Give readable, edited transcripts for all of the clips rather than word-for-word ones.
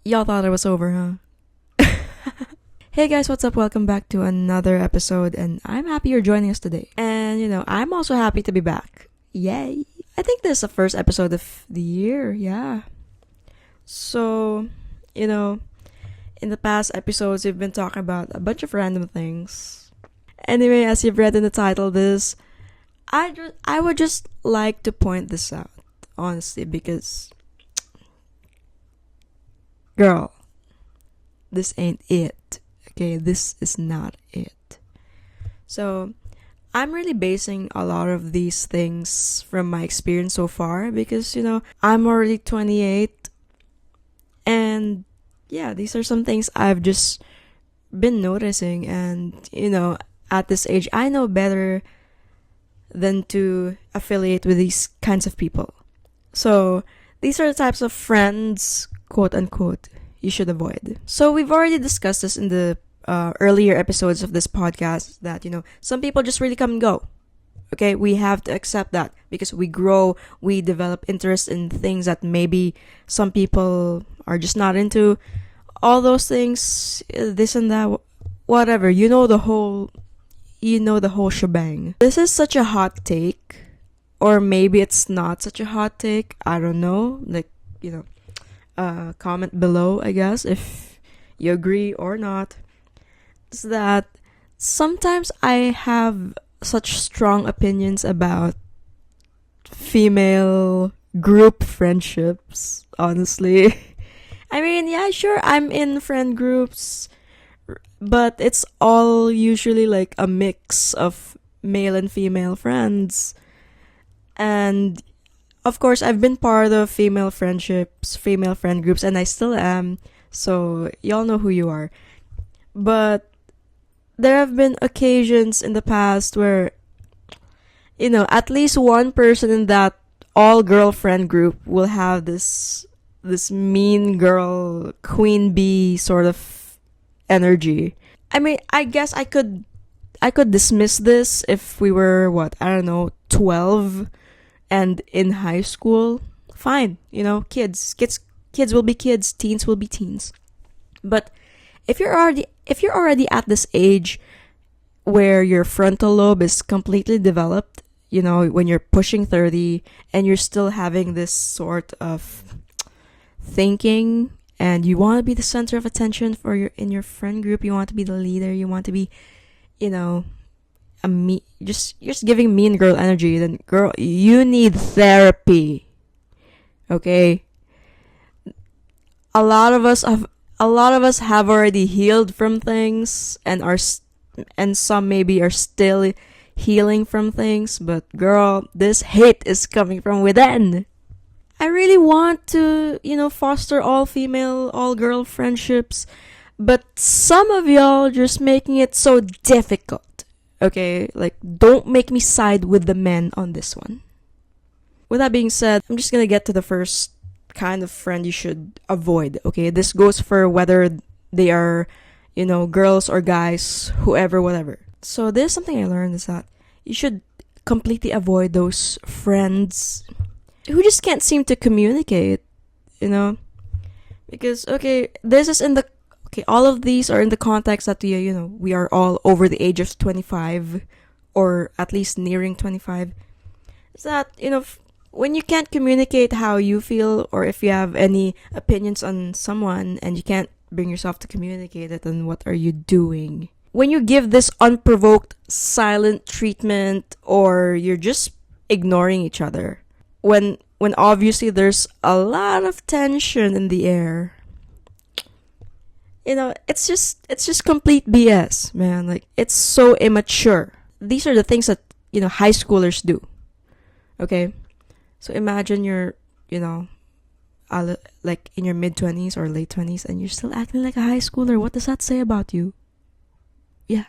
Y'all thought it was over, huh? Hey guys, what's up? Welcome back to another episode, and I'm happy you're joining us today. And I'm also happy to be back. Yay! I think this is the first episode of the year, yeah. So, in the past episodes, we've been talking about a bunch of random things. Anyway, as you've read in the title, I would just like to point this out, honestly, because, girl, this ain't it. Okay, this is not it. So, I'm really basing a lot of these things from my experience so far because, I'm already 28 and yeah, these are some things I've just been noticing and, at this age, I know better than to affiliate with these kinds of people. So, these are the types of friends, quote unquote, you should avoid. So we've already discussed this in the earlier episodes of this podcast that, some people just really come and go. Okay, we have to accept that because we grow, we develop interest in things that maybe some people are just not into. All those things, this and that, whatever, the whole shebang. This is such a hot take, or maybe it's not such a hot take. I don't know. Comment below, I guess, if you agree or not. Is that sometimes I have such strong opinions about female group friendships, honestly. I mean, yeah, sure, I'm in friend groups, but it's all usually like a mix of male and female friends. And of course, I've been part of female friendships, female friend groups, and I still am. So, y'all know who you are. But there have been occasions in the past where, at least one person in that all-girl friend group will have this mean girl, queen bee sort of energy. I mean, I guess I could dismiss this if we were, 12 and in high school. Fine, kids will be kids, teens will be teens. But if you're already at this age where your frontal lobe is completely developed, when you're pushing 30 and you're still having this sort of thinking and you want to be the center of attention in your friend group, you want to be the leader, you want to be, just giving mean girl energy, then girl, you need therapy. Okay? A lot of us have already healed from things and some maybe are still healing from things, but girl, this hate is coming from within. I really want to, foster all female, all girl friendships, but some of y'all just making it so difficult. Okay, like, don't make me side with the men on this one. With that being said, I'm just gonna get to the first kind of friend you should avoid. Okay, this goes for whether they are, girls or guys, whoever, whatever. So there's something I learned is that you should completely avoid those friends who just can't seem to communicate, because all of these are in the context that we are all over the age of 25 or at least nearing 25. Is that, when you can't communicate how you feel or if you have any opinions on someone and you can't bring yourself to communicate it, then what are you doing? When you give this unprovoked silent treatment or you're just ignoring each other, when obviously there's a lot of tension in the air, it's just complete BS, man. Like, it's so immature. These are the things that, high schoolers do. Okay? So imagine you're, like in your mid-20s or late 20s and you're still acting like a high schooler. What does that say about you? Yeah.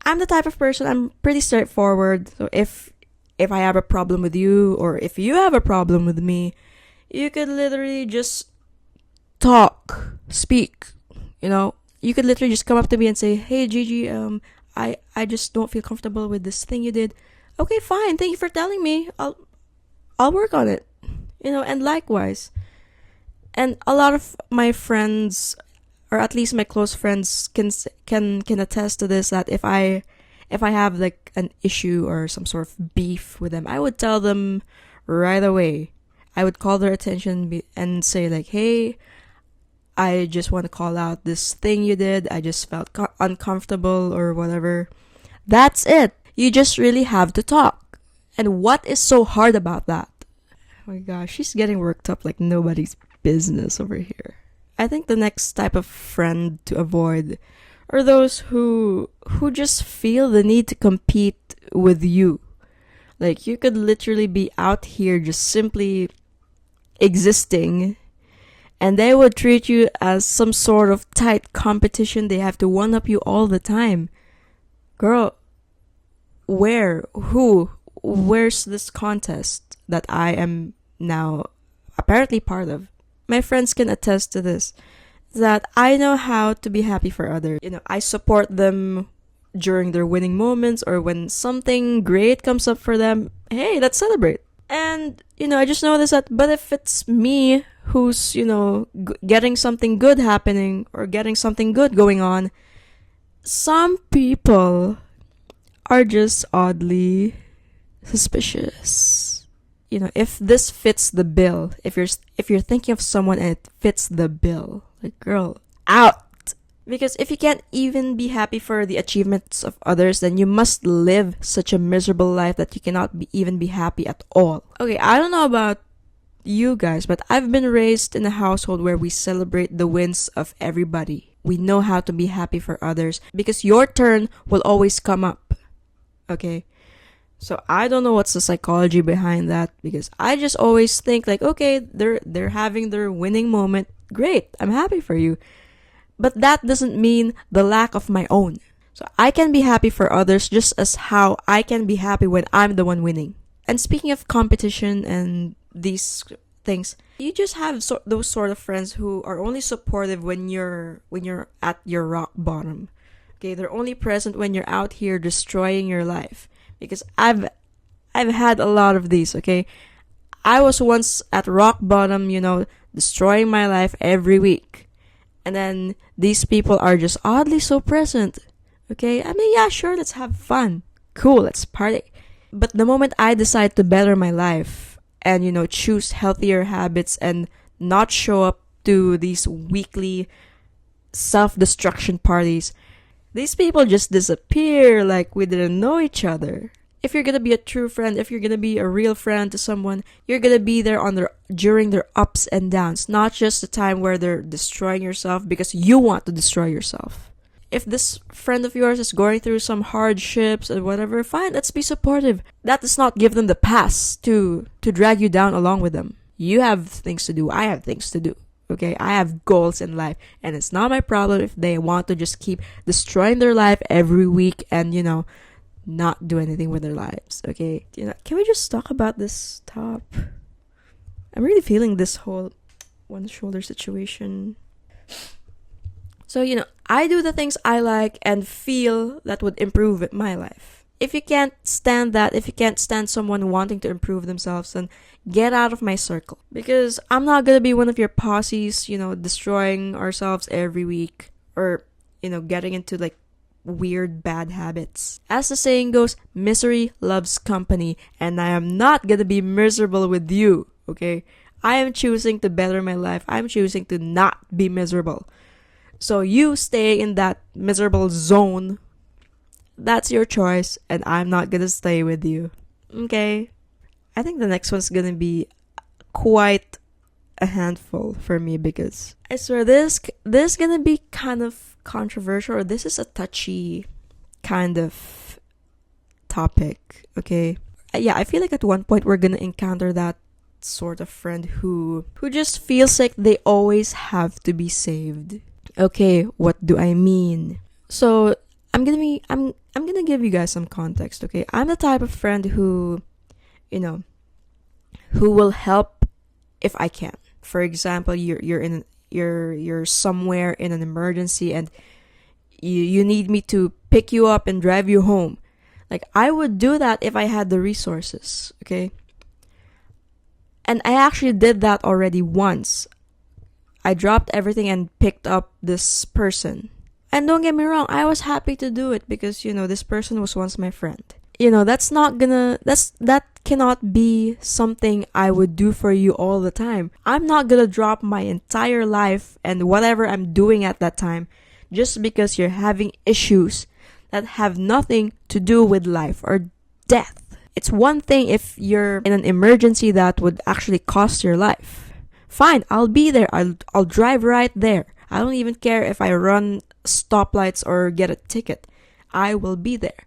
I'm the type of person, I'm pretty straightforward. So if I have a problem with you or if you have a problem with me, you could literally just speak. You could literally just come up to me and say, "Hey, Gigi, I just don't feel comfortable with this thing you did." Okay, fine. Thank you for telling me. I'll work on it. And likewise. And a lot of my friends, or at least my close friends, can attest to this, that if I have like an issue or some sort of beef with them, I would tell them right away. I would call their attention and say like, "Hey, I just want to call out this thing you did. I just felt uncomfortable or whatever." That's it. You just really have to talk. And what is so hard about that? Oh my gosh, she's getting worked up like nobody's business over here. I think the next type of friend to avoid are those who just feel the need to compete with you. Like, you could literally be out here just simply existing, and they would treat you as some sort of tight competition. They have to one up you all the time. Girl, where's this contest that I am now apparently part of? My friends can attest to this, that I know how to be happy for others. I support them during their winning moments, or when something great comes up for them. Hey, let's celebrate. And, I just noticed that, but if it's me who's, getting something good happening or getting something good going on, some people are just oddly suspicious. If this fits the bill, if you're thinking of someone and it fits the bill, like, girl, out. Because if you can't even be happy for the achievements of others, then you must live such a miserable life that you cannot even be happy at all. Okay, I don't know about you guys, but I've been raised in a household where we celebrate the wins of everybody. We know how to be happy for others because your turn will always come up. Okay? So I don't know what's the psychology behind that, because I just always think like, okay, they're having their winning moment. Great, I'm happy for you. But that doesn't mean the lack of my own. So I can be happy for others just as how I can be happy when I'm the one winning. And speaking of competition and these things, you just have those sort of friends who are only supportive when you're at your rock bottom. Okay, they're only present when you're out here destroying your life. Because I've had a lot of these, okay? I was once at rock bottom, destroying my life every week. And then these people are just oddly so present. Okay? I mean, yeah, sure, let's have fun. Cool, let's party. But the moment I decide to better my life and, choose healthier habits and not show up to these weekly self-destruction parties, these people just disappear like we didn't know each other. If you're gonna be a true friend, if you're gonna be a real friend to someone, you're gonna be there during their ups and downs, not just the time where they're destroying yourself because you want to destroy yourself. If this friend of yours is going through some hardships and whatever, fine, let's be supportive. That does not give them the pass to drag you down along with them. You have things to do, I have things to do. Okay, I have goals in life, and it's not my problem if they want to just keep destroying their life every week and, not do anything with their lives, okay? Can we just talk about this top? I'm really feeling this whole one shoulder situation. So, I do the things I like and feel that would improve my life. If you can't stand that, if you can't stand someone wanting to improve themselves, then get out of my circle. Because I'm not gonna be one of your posses, destroying ourselves every week. Or, getting into like weird bad habits. As the saying goes, misery loves company. And I am not gonna be miserable with you, okay? I am choosing to better my life. I'm choosing to not be miserable. So you stay in that miserable zone. That's your choice, and I'm not gonna stay with you. Okay? I think the next one's gonna be quite a handful for me, because I swear this gonna be kind of controversial, or this is a touchy kind of topic, okay? Yeah, I feel like at one point we're gonna encounter that sort of friend who just feels like they always have to be saved. Okay, what do I mean? So I'm gonna give you guys some context, okay? I'm the type of friend who will help if I can. For example, you're somewhere in an emergency and you need me to pick you up and drive you home. Like, I would do that if I had the resources, okay? And I actually did that already once. I dropped everything and picked up this person. And don't get me wrong, I was happy to do it because, this person was once my friend. That cannot be something I would do for you all the time. I'm not gonna drop my entire life and whatever I'm doing at that time just because you're having issues that have nothing to do with life or death. It's one thing if you're in an emergency that would actually cost your life. Fine, I'll be there. I'll drive right there. I don't even care if I run stoplights or get a ticket. I will be there.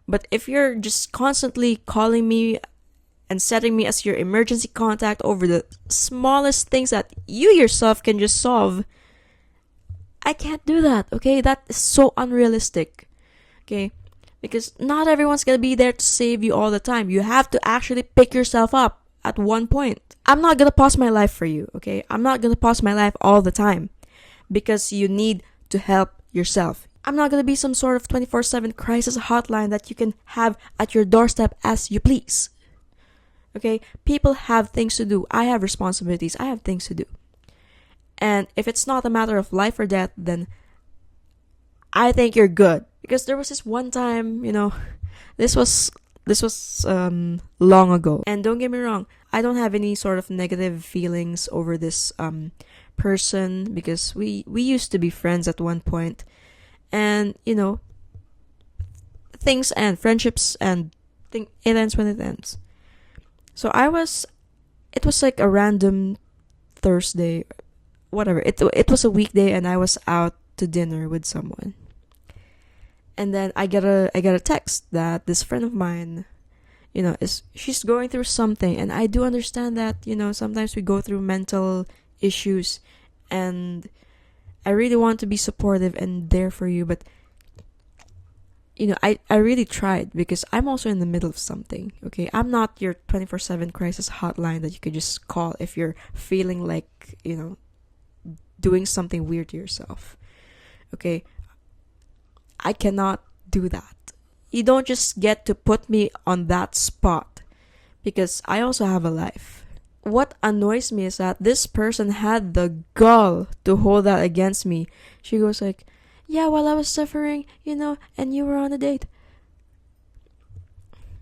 But if you're just constantly calling me and setting me as your emergency contact over the smallest things that you yourself can just solve, I can't do that, okay? That is so unrealistic, okay? Because not everyone's gonna be there to save you all the time. You have to actually pick yourself up at one point. I'm not gonna pause my life for you, okay? I'm not gonna pause my life all the time because you need to help yourself. I'm not gonna be some sort of 24/7 crisis hotline that you can have at your doorstep as you please. Okay? People have things to do. I have responsibilities. I have things to do. And if it's not a matter of life or death, then I think you're good. Because there was this one time, this was long ago. And don't get me wrong, I don't have any sort of negative feelings over this person because we used to be friends at one point. And, things end, friendships end, it ends when it ends. So it was like a random Thursday, whatever. It was a weekday and I was out to dinner with someone. And then I get a text that this friend of mine, she's going through something. And I do understand that, sometimes we go through mental issues and I really want to be supportive and there for you, but I really tried because I'm also in the middle of something, okay? I'm not your 24/7 crisis hotline that you could just call if you're feeling like, doing something weird to yourself, okay? I cannot do that. You don't just get to put me on that spot because I also have a life. What annoys me is that this person had the gall to hold that against me. She goes like, yeah, while I was suffering, and you were on a date.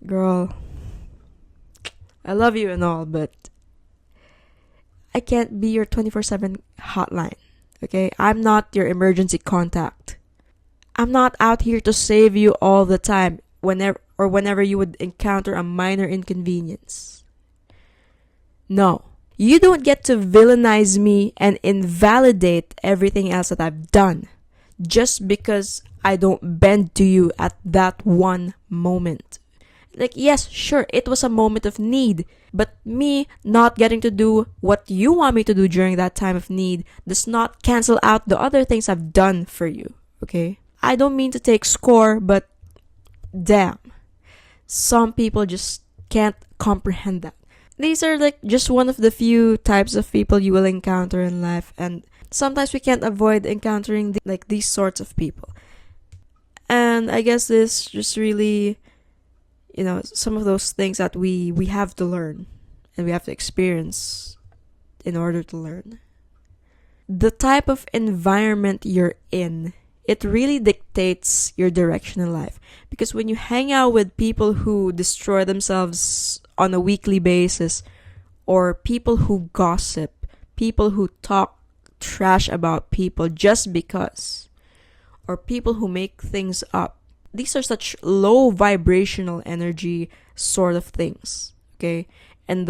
Girl, I love you and all, but I can't be your 24/7 hotline, okay? I'm not your emergency contact. I'm not out here to save you all the time whenever you would encounter a minor inconvenience. No. You don't get to villainize me and invalidate everything else that I've done just because I don't bend to you at that one moment. Like, yes, sure, it was a moment of need, but me not getting to do what you want me to do during that time of need does not cancel out the other things I've done for you, okay? I don't mean to take score, but damn, some people just can't comprehend that. These are like just one of the few types of people you will encounter in life, and sometimes we can't avoid encountering these sorts of people. And I guess this just really, some of those things that we have to learn and we have to experience in order to learn. The type of environment you're in, it really dictates your direction in life. Because when you hang out with people who destroy themselves on a weekly basis, or people who gossip, people who talk trash about people just because, or people who make things up, these are such low vibrational energy sort of things, okay? And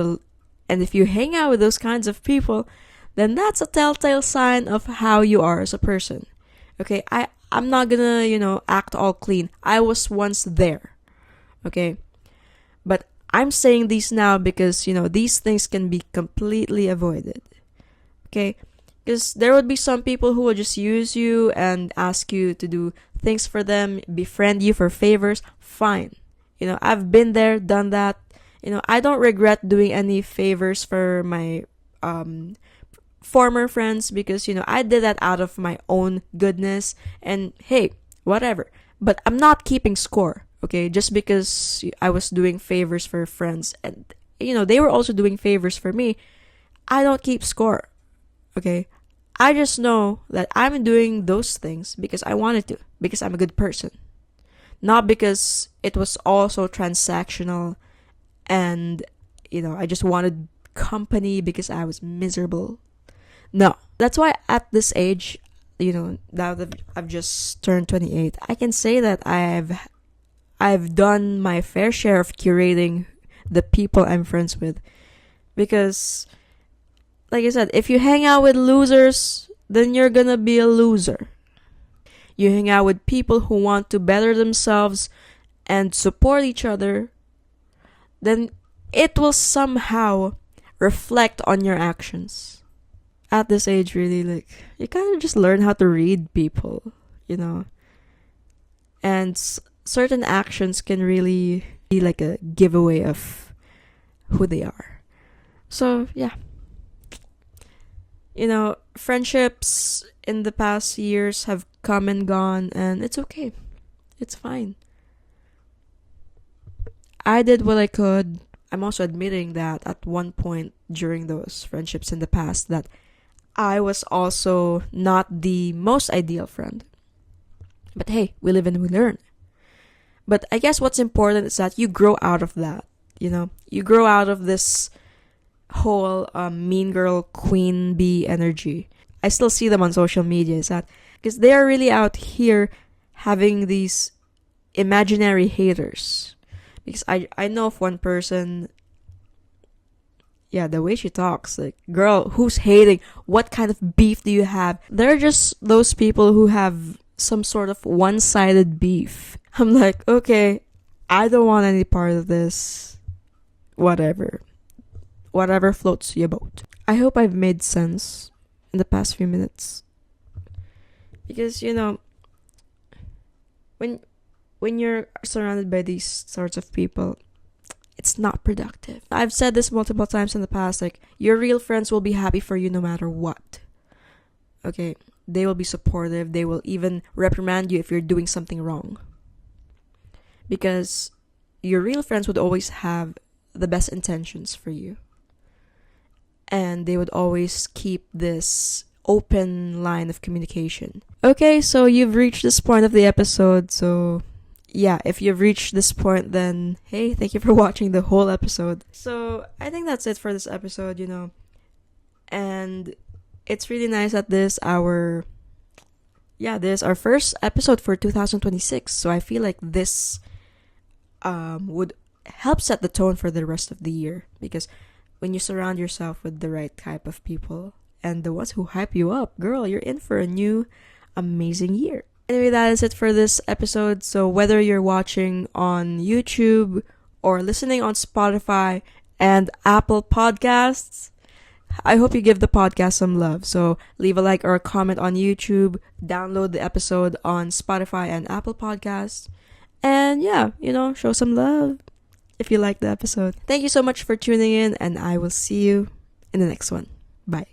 if you hang out with those kinds of people, then that's a telltale sign of how you are as a person. Okay, I'm not gonna, act all clean. I was once there. Okay? But I'm saying these now because, these things can be completely avoided. Okay? Because there would be some people who will just use you and ask you to do things for them, befriend you for favors. Fine. I've been there, done that. I don't regret doing any favors for my former friends because, I did that out of my own goodness. And hey, whatever. But I'm not keeping score, okay? Just because I was doing favors for friends and, they were also doing favors for me. I don't keep score, okay? I just know that I'm doing those things because I wanted to, because I'm a good person. Not because it was also transactional and, I just wanted company because I was miserable. No. That's why at this age, now that I've just turned 28, I can say that I've done my fair share of curating the people I'm friends with. Because, like I said, if you hang out with losers, then you're gonna be a loser. You hang out with people who want to better themselves and support each other, then it will somehow reflect on your actions. At this age, really, like, you kind of just learn how to read people, and certain actions can really be like a giveaway of who they are. So, yeah. Friendships in the past years have come and gone, and it's okay. It's fine. I did what I could. I'm also admitting that at one point during those friendships in the past that I was also not the most ideal friend. But hey, we live and we learn. But I guess what's important is that you grow out of that. You grow out of this whole mean girl, queen bee energy. I still see them on social media. Is that because they are really out here having these imaginary haters. Because I know of one person, the way she talks, like, girl, who's hating? What kind of beef do you have? They're just those people who have some sort of one-sided beef. I'm like, okay, I don't want any part of this. Whatever floats your boat. I hope I've made sense in the past few minutes. Because, when you're surrounded by these sorts of people, it's not productive. I've said this multiple times in the past, like, your real friends will be happy for you no matter what. Okay? They will be supportive. They will even reprimand you if you're doing something wrong. Because your real friends would always have the best intentions for you. And they would always keep this open line of communication. Okay, so you've reached this point of the episode, so yeah, if you've reached this point, then hey, thank you for watching the whole episode. So I think that's it for this episode, and it's really nice that this is our first episode for 2026. So I feel like this would help set the tone for the rest of the year, because when you surround yourself with the right type of people and the ones who hype you up, girl, you're in for a new amazing year. Anyway, that is it for this episode. So whether you're watching on YouTube or listening on Spotify and Apple Podcasts, I hope you give the podcast some love. So leave a like or a comment on YouTube, download the episode on Spotify and Apple Podcasts, and show some love if you like the episode. Thank you so much for tuning in, and I will see you in the next one. Bye.